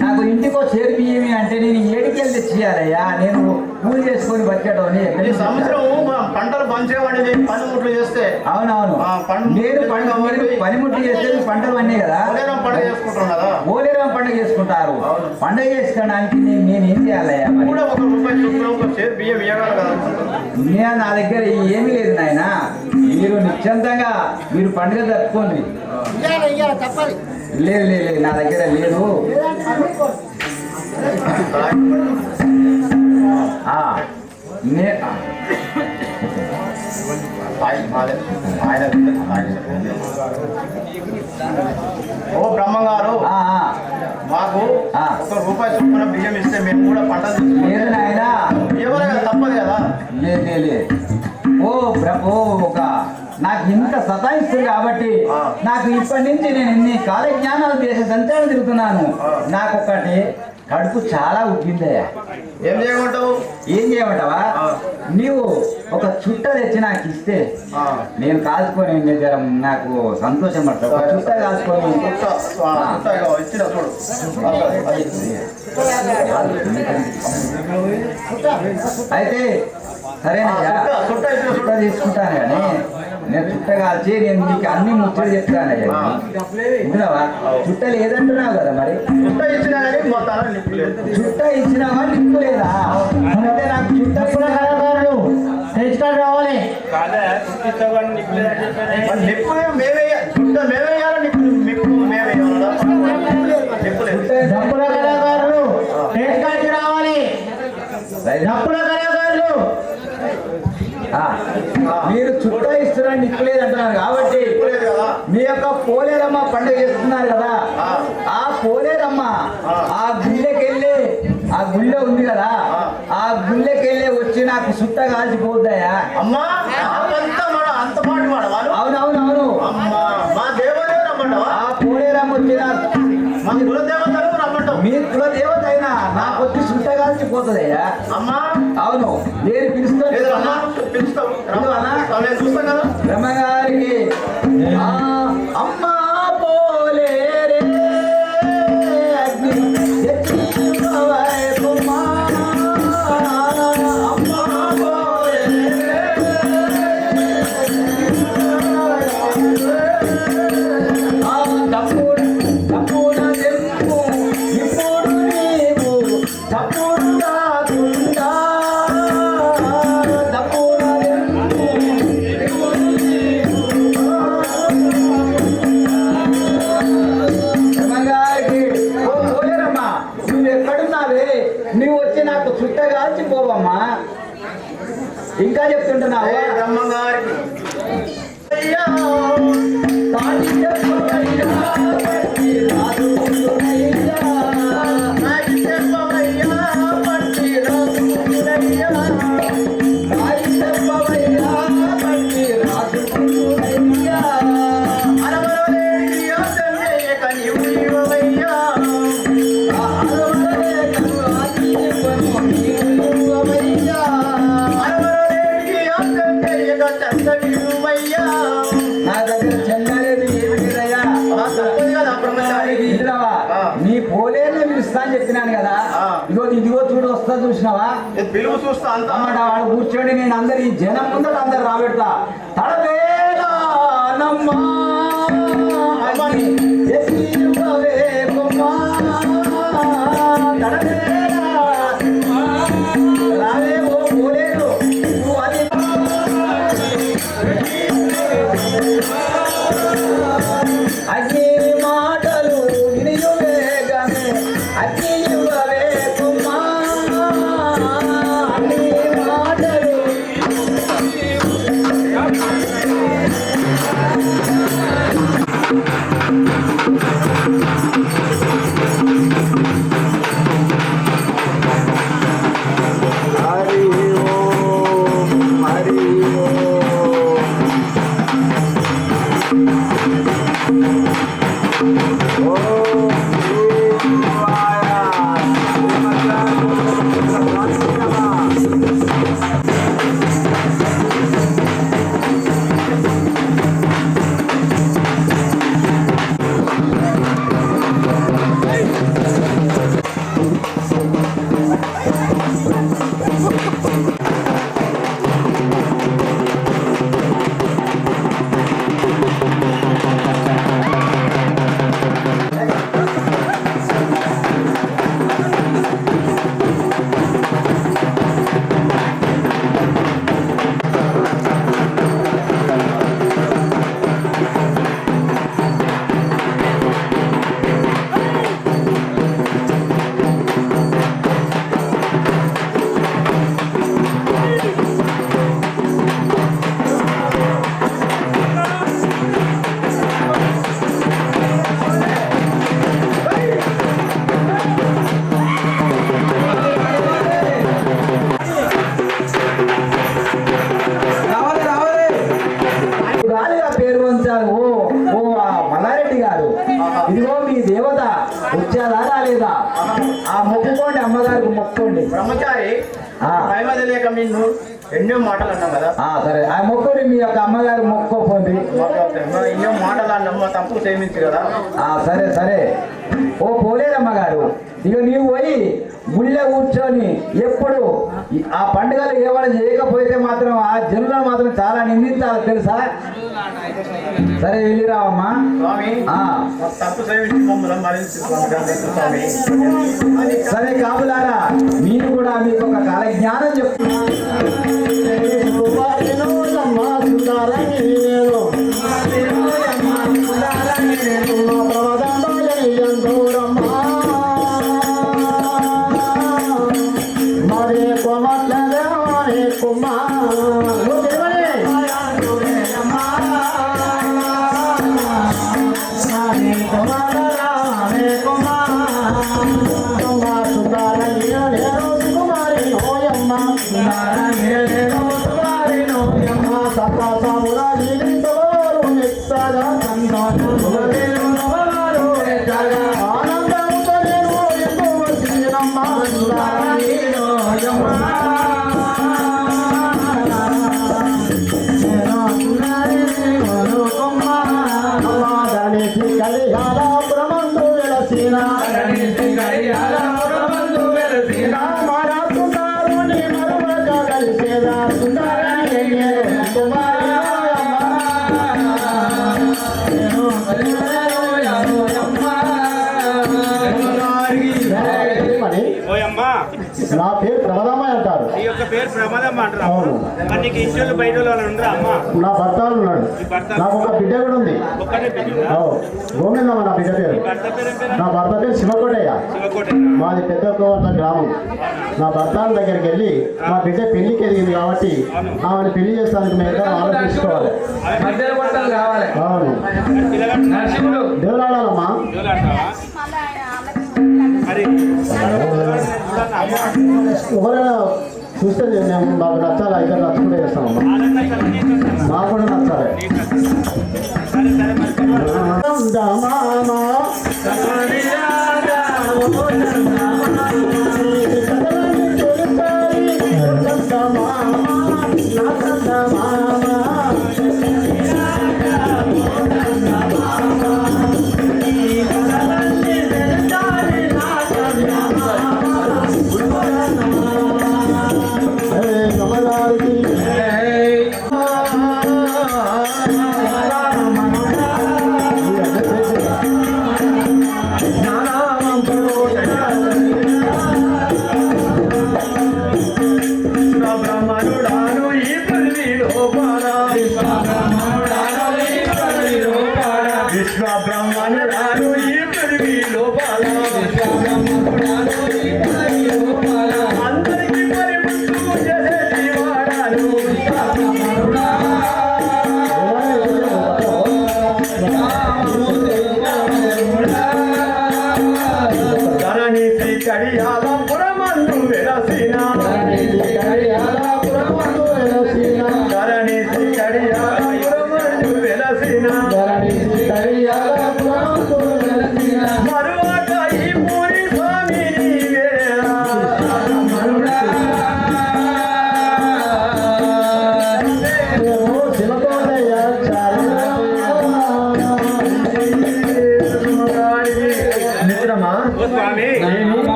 నాకు ఇంటికో చేరు బియ్యమి అంటే నేను ఏడికెళ్ళి తెచ్చియాలయ్యా? నేను పూజ చేసుకొని బతికటం పంటలు పంచేవాడిని పనిముట్లు చేస్తే. అవునవును, మీరు పనిముట్లు చేస్తే పంటలు అన్నీ కదా. పండుగ చేసుకుంటాం కదా. పోలేరమ్మ పండుగ చేసుకుంటారు. పండుగ చేసుకోవడానికి నేను ఏం చేయాలయ్యా? ₹1 బియ్యం ఇవ్వాలి కదా. నా దగ్గర ఏమీ లేదు నాయన. మీరు నిశ్చంతంగా మీరు పండుగ జరుపుకోండి. తప్పదు. లేదు నా దగ్గర లేదు. ఓ బ్రహ్మగారు, మాకు ₹1 చొప్పున బియ్యం ఇస్తే మేము కూడా పంటలు లేదు నాయన. ఎవరు తప్పదు కదా. లేదు సతాయిస్తుంది కాబట్టి ఆ. నాకు ఇప్పటి నుంచి నేను ఇన్ని కాలజ్ఞానాలు చేసే సంచారం తిరుగుతున్నాను. ఆ. నాకు ఒకటి కడుపు చాలా ఉబ్బిందయ్యా. ఏం చేయమంటావు? ఏం చేయమంటావా? ఆ. నీవు ఒక చుట్ట తెచ్చి నాకు ఇస్తే ఆ. నేను కాల్చుకొని జర నాకు సంతోషం పడతావు. ఒక చుట్ట కాల్చుకొని ఇచ్చిన చూడు. అయితే సరేనయ్యా, చుట్ట ఇచ్చిన చుట్ట తీసుకుంటాను కానీ నేను చుట్ట కాల్చి నేను నీకు అన్ని ముచ్చలు చెప్తానయ్యా. విన్నావా? చుట్ట లేదంటున్నావు కదా, మరి చుట్ట ఇచ్చినా కానీ మొత్తాన్ని నిప్పులేదు. చుట్ట ఇచ్చినావా నిప్పు లేదా? అంటే నాకు చుట్ట కళాకారులు తెచ్చుకొని రావాలి. కాదా చుట్టిస్తావు కానీ నీకు లేదని చెప్పానే. మరి నిప్పు మేమే చుట్ట మేమే వేయాలా? నిప్పు మేమే వేయాలా? నిప్పు లేదు. డప్పుల కళాకారులు తెచ్చుకొని రావాలి. డప్పుల కళాకారులు మీరు చుట్ట ఇస్తున్నా నిప్పు లేదంటున్నారు కాబట్టి నిప్పు లేదు కదా. మీ యొక్క పోలేరమ్మ పండుగ చేస్తున్నారు కదా, ఆ పోలేరమ్మ ఆ గుళ్ళకెళ్ళి, ఆ గుళ్ళె ఉంది కదా, ఆ గుళ్ళకెళ్ళి వచ్చి నాకు చుట్ట కాల్చిపోతాయా? అమ్మా అంత మాట వాడు. అవునవునవును. అమ్మా మా దేవుడే రమ్మంటావా? ఆ పోలేరమ్మ వచ్చిన మన కులదేవతలు రమ్మంటావు. మీ కుల దేవత అయినా నాకు వచ్చి చుట్ట కాల్చిపోతుందయ్యా. అమ్మా అవును, నేను లేదు అమ్మా పిలుస్తాను పిలుస్తావు. నేను చూస్తాను కదా. బ్రహ్మగారికి అమ్మ పోలేరే అగ్ని ఎత్తివై కుమ్మా, అమ్మ పోలేరే తప్పున తెంపు ఇప్పుడు నీవు తప్పుడు కాకుండా తప్పున బ్రహ్మగారికి ఓ పోలేరమ్మా, నువ్వు ఎక్కడున్నావే? నువ్వు వచ్చి నాకు చుట్ట కాల్చిపోవమ్మా. ఇంకా చెప్తుంటున్నావు బ్రహ్మగారికి అయ్యా తాటి చెప్పవయ్యా, పట్టి రాజుకుంటున్నయ్యా. నాకు చెప్పవయ్యా పట్టి రాసుకుంటున్నయ్యా. తాటి చెప్పవయ్యా, పట్టి రాజుకుంటున్నయ్యా. అరవలేని తండ్రియక నీవు ఇవ్వవయ్యా. అరవలే కను ఆశీర్వను నీవయ్యా. అరవలేని తండ్రియక చందవివ్వయ్యా. నా దగ్గర చెందలేదు, ఏమి లేదయ్యా. తప్పదు కదా బ్రహ్మచారి. ఇంద్రవా, నీ పోలేనే పిలుస్తా అని చెప్పినాను కదా. ఆ. ఇదిగో చూడు వస్తా, చూసినావా? పిలువు చూస్తా అంత అన్నమాట వాడు కూర్చోండి, నేను అందరు ఈ జనం ముందర అందరు రాబెడతా. తడవేలా నమ్మా అగ్ని ఎత్తివవే కుమ్మా, తడవేలా రావే ఓ పోలేరు నువ్వు అది అగ్ని మాటలు వినియు వేగమే అగ్ని ఇవ్వవే కుమ్మా, అగ్ని మాటలు బ్రహ్మచారి ఆ. మహిమ తెలియక నిన్ను ఎన్నో మాటలు అన్నాం కదా. సరే ఆ మొక్కుని మీ యొక్క అమ్మగారు మొక్కోపోండి. ఎన్నో మాటలు అన్నాం, మా తప్పు క్షమించు కదా. సరే సరే. ఓ పోలేరమ్మ గారు, ఇక నీవు పోయి గుళ్ళె కూర్చొని ఎప్పుడు ఆ పండుగలు ఏమైనా చేయకపోతే మాత్రం ఆ జనులను మాత్రం చాలా నిందించాలి తెలుసా. సరే వెళ్ళిరావమ్మా. స్వామి మా తప్పు క్షమించి మమ్మల్ని మరించుకోండి స్వామి. సరే కాపులారా, మీరు కూడా మీకు ఒక కాల జ్ఞానం చెప్తున్నా. నా పేరు ప్రమదమ్మ అంటారు. నీ యొక్క పేరు ప్రమదమ్మ అంటారు. మరి నీకు ఇంట్లో బయట వాళ్ళు ఉండరా అమ్మ? నా భర్త ఉన్నాడు. నాకు ఒక బిడ్డ కూడా ఉంది. గోవిందమ్మ నా బిడ్డ పేరు. నా భర్త పేరు శివకోటయ్య. మాది పెద్ద కోట గ్రామం. నా భర్త దగ్గరికి వెళ్ళి మా బిడ్డ పెళ్లికి ఎదిగింది కాబట్టి ఆమెను పెళ్లి చేస్తానికి మేము ఇద్దరు ఆలోచించుకోవాలి. అవును, దేవులాడాలమ్మా. ఎవరైనా చూస్తే మేము మాకు నచ్చాలి, ఇద్దరు నచ్చుకుంటే చేస్తామమ్మా. మాకు కూడా నచ్చాలి.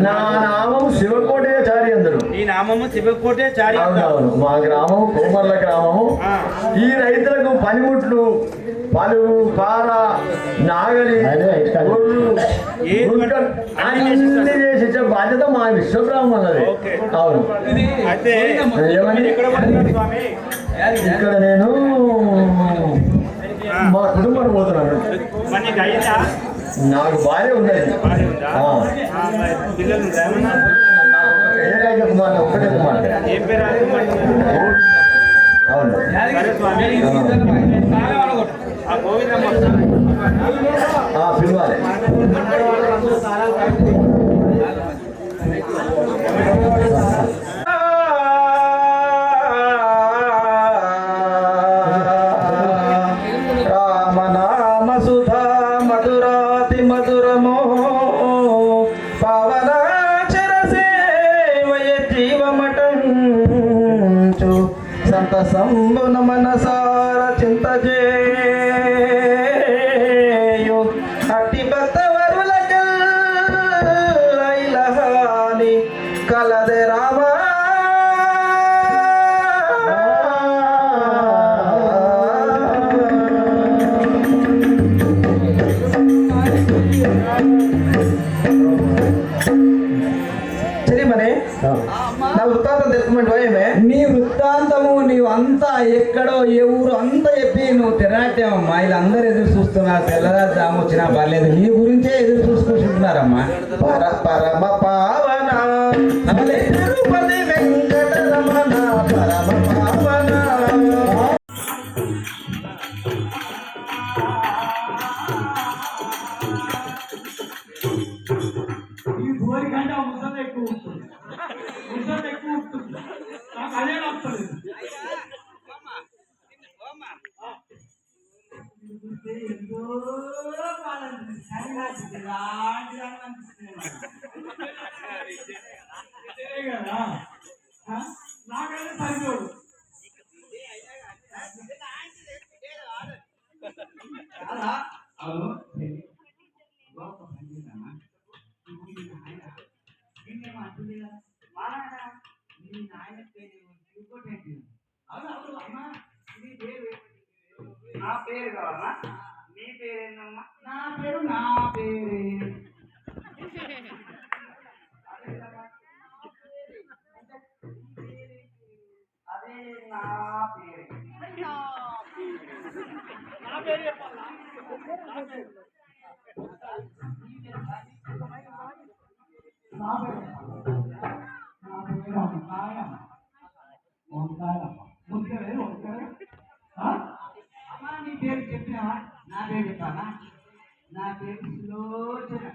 నా నామం శివకోటయ్యచారి అందరు. ఈ నామము శివకోటయ్యచారి. అవునవును, మా గ్రామం కోమర్ల గ్రామము. ఈ రైతులకు పనిముట్లు, పలు, పార, నాగలి, అన్ని చేసే బాధ్యత మా విశ్వబ్రాహ్మణులది. అవును. ఇక్కడ నేను మా కుటుంబాన్ని పోతున్నాను. నాకు భార్య ఉన్నది. ఏకైక కుమార్, ఒక్కటే కుమార్. అవును. పిలవాలి. రామనామ సుధా మధురాతి మధురమో పవనాచర సే అంత సంబున మనసార చింత చేయు అట్టి భక్త వరులకల్లని కలదే రామా నా వృత్తాంతం తెలుసుకోమంటే ఏమే నీ వృత్తాంతము నీవు అంతా ఎక్కడో ఏ ఊరు అంతా చెప్పి నువ్వు తిరగట్టేవమ్మా వీళ్ళందరూ ఎదురు చూస్తున్నారు తెల్లదాము వచ్చినా పర్లేదు నీ గురించే ఎదురు చూసుకుంటున్నారమ్మా పరమ పావన తిరుపతి వెంకటరమణ పరమ పావన ఈ గోరి కంటే ముసలి ఎక్కువ ఉంటుంది ముసలి ఎక్కువ ఉంటుంది నాకు అదే నచ్చలేదు ఎంతో కదా నాకైతే సరిపోదు అవును నా పేరు కావాలా నీ పేరేనమ్మా నా పేరే అదే నా పేరు చెప్పాలా అమ్మా నీ పేరు చెప్పినా నా పేరు చెప్పానా నా పేరు సులోచన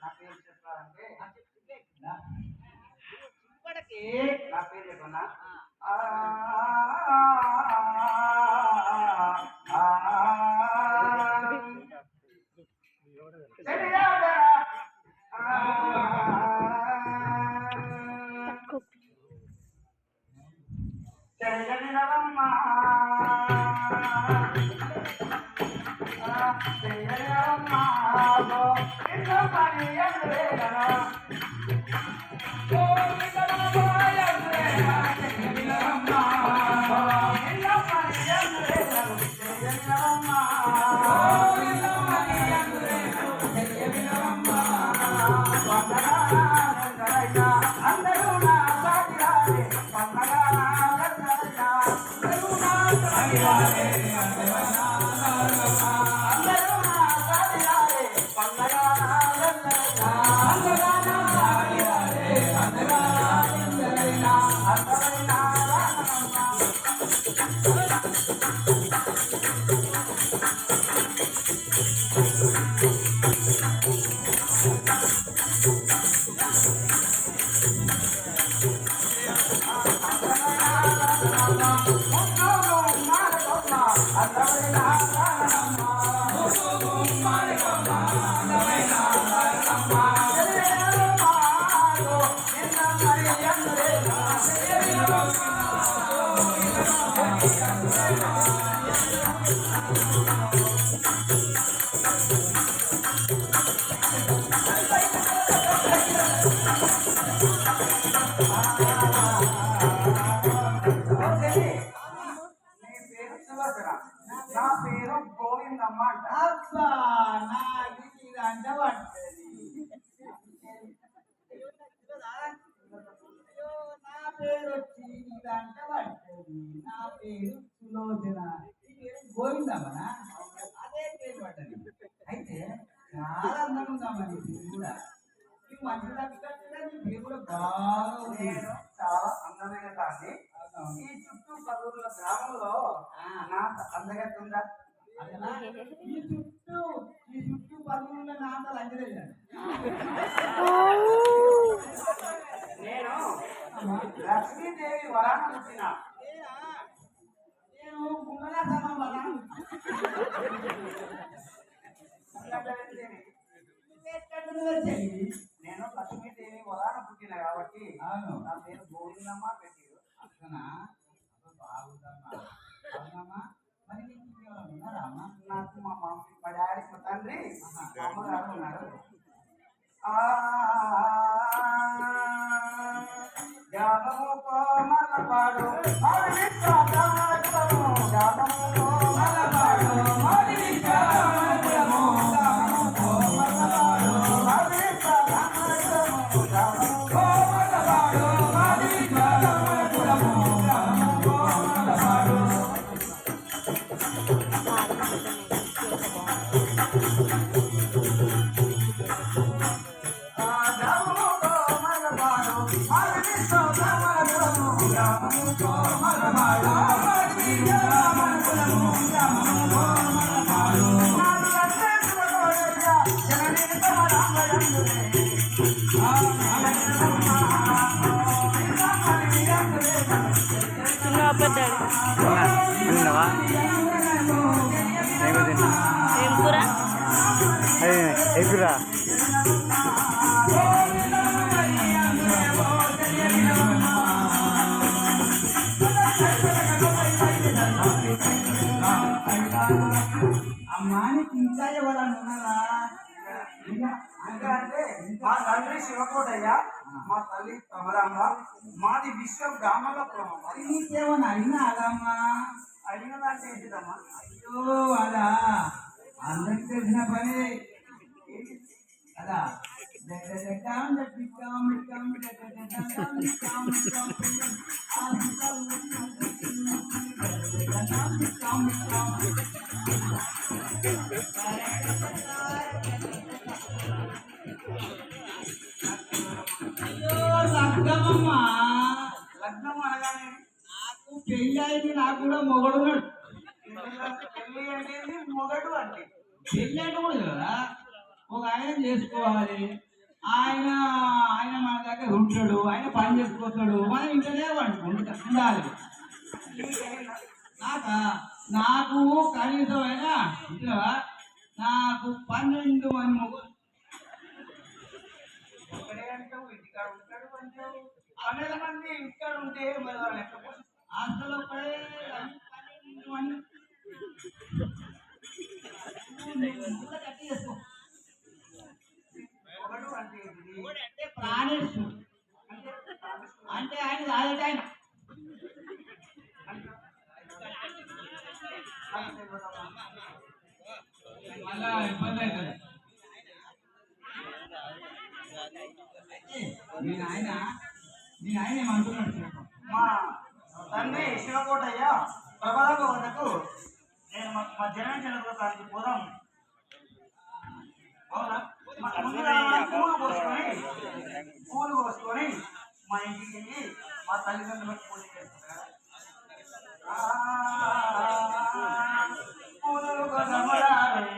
నా పేరు చెప్పాలంటే నా పేరు చెప్పనా నా పేరు గోవిందమ్మ అబ్బా నాది ఇదంటే పడుతుంది నా పేరు వచ్చి ఇదంటే పడుతుంది నా పేరు సులోచన ఈ పేరు గోవిందమ్మనా అదే పేరు పడ్డది అయితే చాలా అందంగా ఉందమ్మా నీ పేరు కూడా ఈ మంచి తగ్గట్టుగా నీ పేరు కూడా బాగా ఉంది చాలా అందమైన దాన్ని ఈ చుట్టూ పలువురుల గ్రామంలో నాట అందగట్టు ఉందా ఈ చుట్టూ పలువురుల నాటలు అందలేదు నేను లక్ష్మీదేవి వరాన పుట్టిన నేను గుమ్మలా సమానం నేను లక్ష్మీదేవి వరాన పుట్టిన కాబట్టి నా పేరు గోవిందమ్మ పెట్టారు అట్లనా బాగుందమ్మా. అవునమ్మా. మరి నీకు ఇంకెవరైనా ఉన్నారా అమ్మా? నాకు మా మమ్మీ, మా డాడీ, మా తండ్రి, మా అమ్మగారు ఉన్నారు. జానము కోమలపాడు మరి విశ్వాసము, జానము కోమలపాడు మరి విశ్వాసము, జానము కోమలపాడు మరి విశ్వాసము, జానము కోమలపాడు మరి విశ్వాసము, జానము కోమలపాడు. తిన్నావా? ఏం కూర? ఎగురా అమ్మానికి ఇంకా ఎవరన్నా ఉన్నారా? అంటే మా తండ్రి శివకోటయ్య, మా తల్లి కమలాంబ, మాది విశ్వ బ్రాహ్మణపురం. మరి నీకేమన్నా అయినా అదమ్మా? అడిగినదంటే ఏంటిదమ్మా? అయ్యో అలా అందరికి తెలిసిన పని అదా. లగ్నమమ్మా. లగ్నం అనగానే నాకు పెళ్ళి అయింది, నాకు కూడా మొగడు. పెళ్ళి అనేది మొగడు అంటే పెళ్ళి అంటే కూడా కదా ఒక ఆయన చేసుకోవాలి. ఆయన ఆయన మన దగ్గర ఉంటాడు, ఆయన పని చేసుకొస్తాడు, మనం ఇంటనే ఉండాలి. నాకు కనీసం అయినా ఇంటున్నావా, నాకు 12 మంది మొగలు. ఒకడే అంటావు, ఇంటికాడ ఉంటాడు అంటావు. 12 మంది ఇంటికాడ ఉంటే మరి వాళ్ళు ఎక్కడ అసలు ఒకడే 12 మంది కట్టి చేసుకో. ఒకడు అంటే ప్రాణేశ్వరుడు అంటే ఆయన రాజట. ఆయన మళ్ళా ఇబ్బంది అవుతుంది. నేను ఆయన ఏమంటున్నాడు, మా తండ్రి శివకోటయ్య ప్రభావ వద్దకు నేను మా జన్మదిన దానికి పోదాం. అవునా? పూలు కోసుకొని మా ఇంటికి వెళ్ళి మా తల్లిదండ్రులకు పూజ చేస్తారు. పూలు సముదారే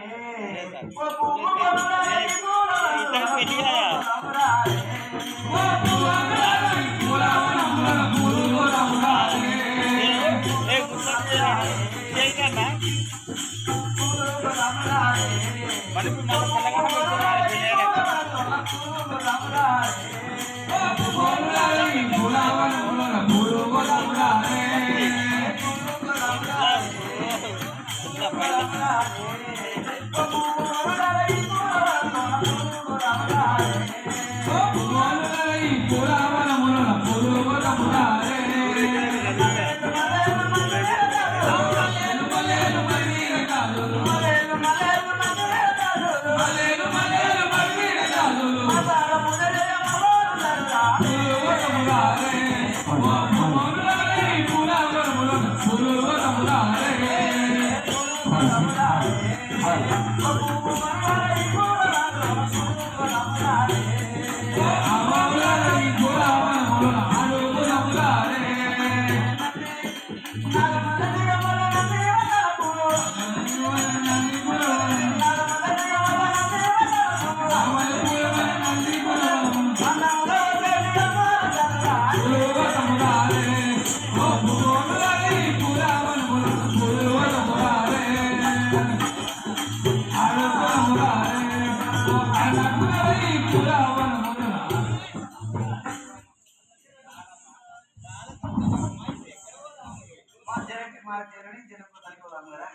జనని జనపదానికి పోదాం కదా.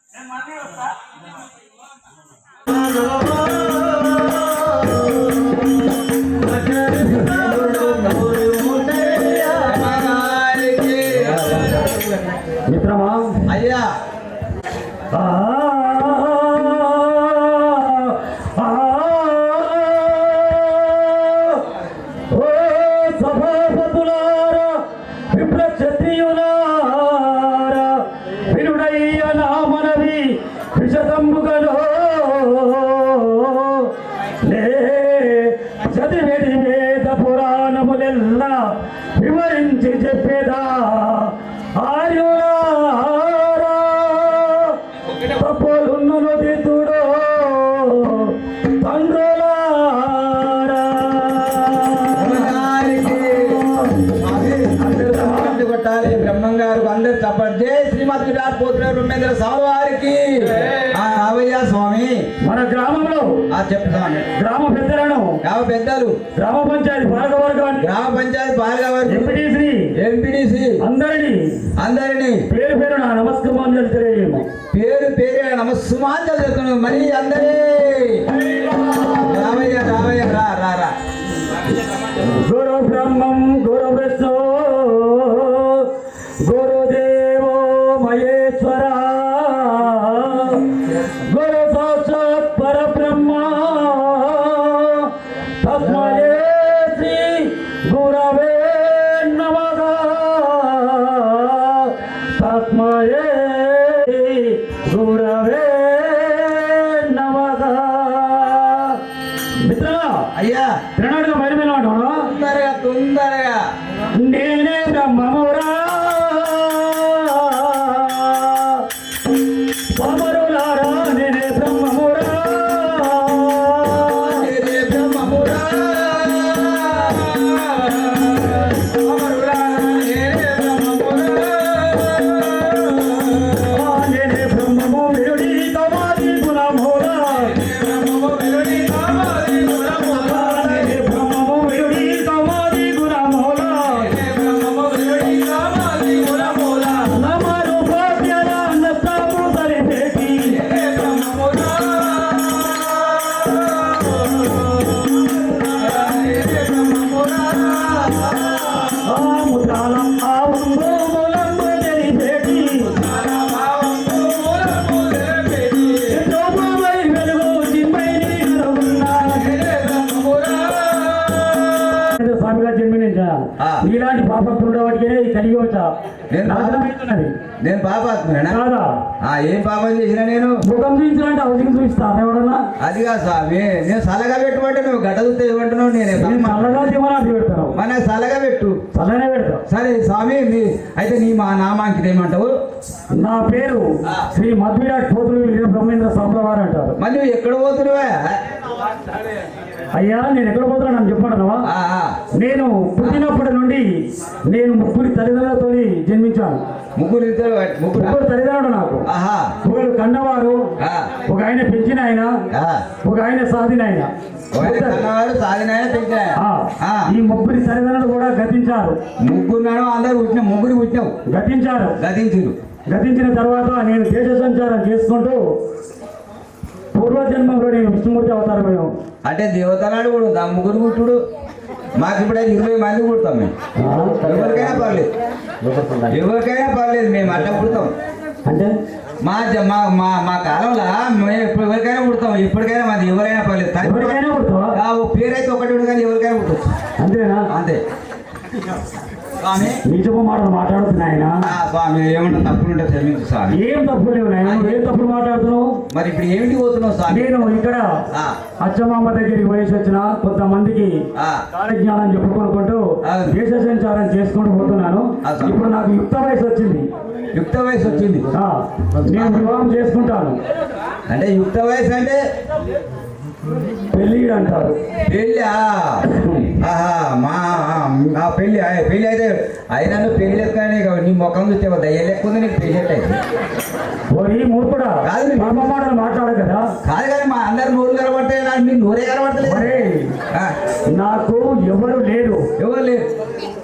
నేను మళ్ళీ వస్తా. మిత్రమా అయ్యా ఆ, ఆ, ఓ సభాపతులారా, విప్ల క్షత్రియులారా, వినుడయ్య నా మనవి విషతంబుగలో లే చదివేది వేద పురాణములెల్లా వివరించి చెప్పేదా ఆర్యులారా, తప్పులున్నను దిద్దుడో తండ్రులారా. అందరూ కొట్టాలి. బ్రహ్మం గారు అందరు చెప్పండి. జై శ్రీమద్ విరాట్ పోతుల బ్రహ్మేంద్ర స్వామి వారికి. అవయ్య స్వామి మన గ్రామంలో చెప్పు స్వామి. గ్రామ పెద్దలను గ్రామ పెద్దలు, గ్రామ పంచాయతీ పాలకవర్గాన్ని, గ్రామ పంచాయతీ పాలకవర్గం, ఎంపీటీసీ అందరినీ పేరు పేరు నా నమస్కారాలు తెలియజేయము. పేరు పేరు నమస్సుమాంజలు చెప్తున్నాను. మరి అందరి రామయ్య రామయ్య రా రా రా. గురు బ్రహ్మం గురు విష్ణు గురుదేవో మహేశ్వర గురు సాక్షాత్ పరబ్రహ్మ తస్మయే శ్రీ గురవే నమః తస్మయే గురవే నమః. మిత్రమా అయ్యా తిరణాడుగా బయలుదేరి అంటున్నా. తొందరగా తొందరగా. నేనే బ్రహ్మమురా పామరులారా, నేనే బ్రహ్మమురా నేనే బ్రహ్మమురా. అమరులారా, నేనే బ్రహ్మమురా. నేనే బ్రహ్మము విరుడి తమాది గుణమురా, బ్రహ్మము విరుడి కావాలి గుణములా. నేనే బ్రహ్మము విరుడి తమాది గుణమురా, బ్రహ్మము విరుడి కావాలి గుణములా. నమరు భాగ్యల నత్తము సరిపెట్టి బ్రహ్మమురా. ఆ ముద్రాలం ఆ ఉంగోములంబు జరిపెట్టి శోభమై వెలుగు జిమ్మై నీరున్నా. స్వామిగా జన్మించా ఇలాంటి పాపత్తుడు వాటికే కలిగి వచ్చా నేను నాశనమవుతున్నది నేను పాపాత్మేనా? కాదా? ఏం పాపం చేసినా నేను? ముఖం చూపించాలంటే అవసరం చూపిస్తాను ఎవడన్నా. అదిగా స్వామి, నేను సలగా పెట్టుకుంటే నువ్వు గడ్డ చూస్తే ఇవ్వంటున్నావు. నేను చల్లగా తీమని అది పెడతాను, మన సలగా పెట్టు. చల్లనే పెడతావు. సరే స్వామి, అయితే నీ మా నామాంకిత ఏమంటావు? నా పేరు శ్రీ మధ్విరాట్ పోతులు బ్రహ్మేంద్ర స్వామి వారు అంటారు. మళ్ళీ నువ్వు ఎక్కడ పోతున్నావా? అయ్యా నేను ఎక్కడ పోతున్నా నన్ను చెప్పడనవా? నేను పుట్టినప్పటి నుండి నేను ముగ్గురి తల్లిదండ్రులతో జన్మించాను. ముగ్గురు ముగ్గురు తల్లిదండ్రులు నాకు. ఆహా. ఒకరు కన్నవారు, ఒక ఆయన పెంచిన ఆయన, ఒక ఆయన సాధిన ఆయన. సాధినాయన పెంచిన. ఈ ముగ్గురి తల్లిదండ్రులు కూడా గతించారు. ముగ్గురు నాడు అందరు పుట్టిన ముగ్గురు పుట్టినావు. గతించారు. గతించిన తర్వాత నేను దేశ సంచారం చేసుకుంటూ పూర్వజన్మంలో నేను విష్ణుమూర్తి అవతారమయ్యాం. అంటే దేవత నాడు కూడా ముగ్గురు పుట్టుడు. మాకు ఇప్పుడు 20 మంది పుడతాం మేము. ఎవరికైనా పర్లేదు, ఎవరికైనా పర్లేదు, మేము అట్లా పుడతాం. అంటే మా మా మా కాలంలో మేము ఇప్పుడు ఎవరికైనా పుడతాం. ఎప్పటికైనా మాది ఎవరైనా పర్లేదు. ఎవరికైనా పుడతావా? పేరు అయితే ఒకటి ఉండదు కానీ ఎవరికైనా పుట్టచ్చు. అంతేనా? అంతే స్వామి. నిజమో మాటలు మాట్లాడుతున్నాయన. స్వామి ఏమన్నా తప్పులు ఉంటే క్షమించు స్వామి. ఏం తప్పులు లేవు నాయన, నువ్వు ఏం తప్పులు మాట్లాడుతున్నావు? మరి ఇప్పుడు ఏమిటి పోతున్నావు స్వామి? నేను ఇక్కడ అచ్చమామ దగ్గరికి వయసు వచ్చిన కొంతమందికి కాలజ్ఞానం చెప్పుకుంటూ దేశ సంచారం చేసుకుంటూ పోతున్నాను. ఇప్పుడు నాకు యుక్త వయసు వచ్చింది. యుక్త వయసు వచ్చింది. నేను వివాహం చేసుకుంటాను. అంటే యుక్త వయసు అంటే పెళ్లి అంటారు. పెళ్ళి? మా పెళ్ళి పెళ్ళి అయితే అయినా పెళ్లి లెక్కనే నీ ముఖం చూస్తే దయ్య లెక్క ఉంది. నీకు పెళ్ళి అయితే ఓరి మూర్ఖుడా, కాదు పాప మాటలు మాట్లాడదు కదా. కాదు కానీ మా అందరు నోరు కనబడితే మీ నోరే కనబడతలేదు. నాకు ఎవరు లేరు, ఎవరు లేరు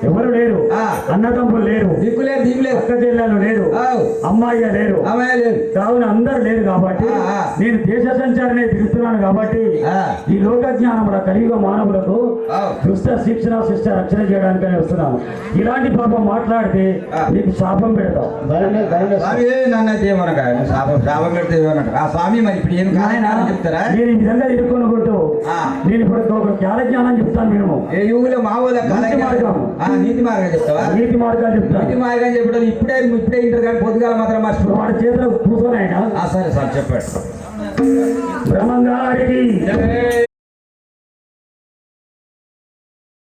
ఎవరు లేరు, ఆ. అన్నదమ్ములు లేరు, దిక్కు లేరు దిక్కు లేరు అక్క చెల్లెలు లేరు, ఆవ్. అమ్మాయి లేరు, అమ్మాయి లేరు కావున అందరు లేరు కాబట్టి ఆ. నేను దేశ సంచారనే తిరుగుతున్నాను కాబట్టి ఆ. ఈ లోక జ్ఞానముల కలియుగ మానవులకు ఆవ్. దుష్ట శిక్షణ శిష్ట రక్షణ చేయడానికనే వస్తున్నాను. ఇలాంటి పాపం మాట్లాడితే ఆ. నీకు శాపం పెడతాం. స్వామి నన్ను అయితే ఏమనక శాపం పెడితే ఏమనక ఆ స్వామి మరి ఇప్పుడు ఏం నాయనా, కాదని చెప్తారా నేను ఈ విధంగా ఇరుక్కొనుకుంటూ ఆ. నేను ఇప్పుడు ఒక జ్ఞాన జ్ఞానం చెప్తాను. నేను ఏ యుగులో మా ఊళ్ళో మంచి మార్గం. నీతి మార్గం చెప్తావా నీతి మార్గాలు చెప్తాను. నీతి మార్గం చెప్పడం ఇప్పుడే ఇంటర్ కానీ పొద్దుగాల మాత్రం మర్చిపో వాడి చేతిలో కూర్చొని ఆయన సరే సార్ చెప్పాడు బ్రహ్మంగారికి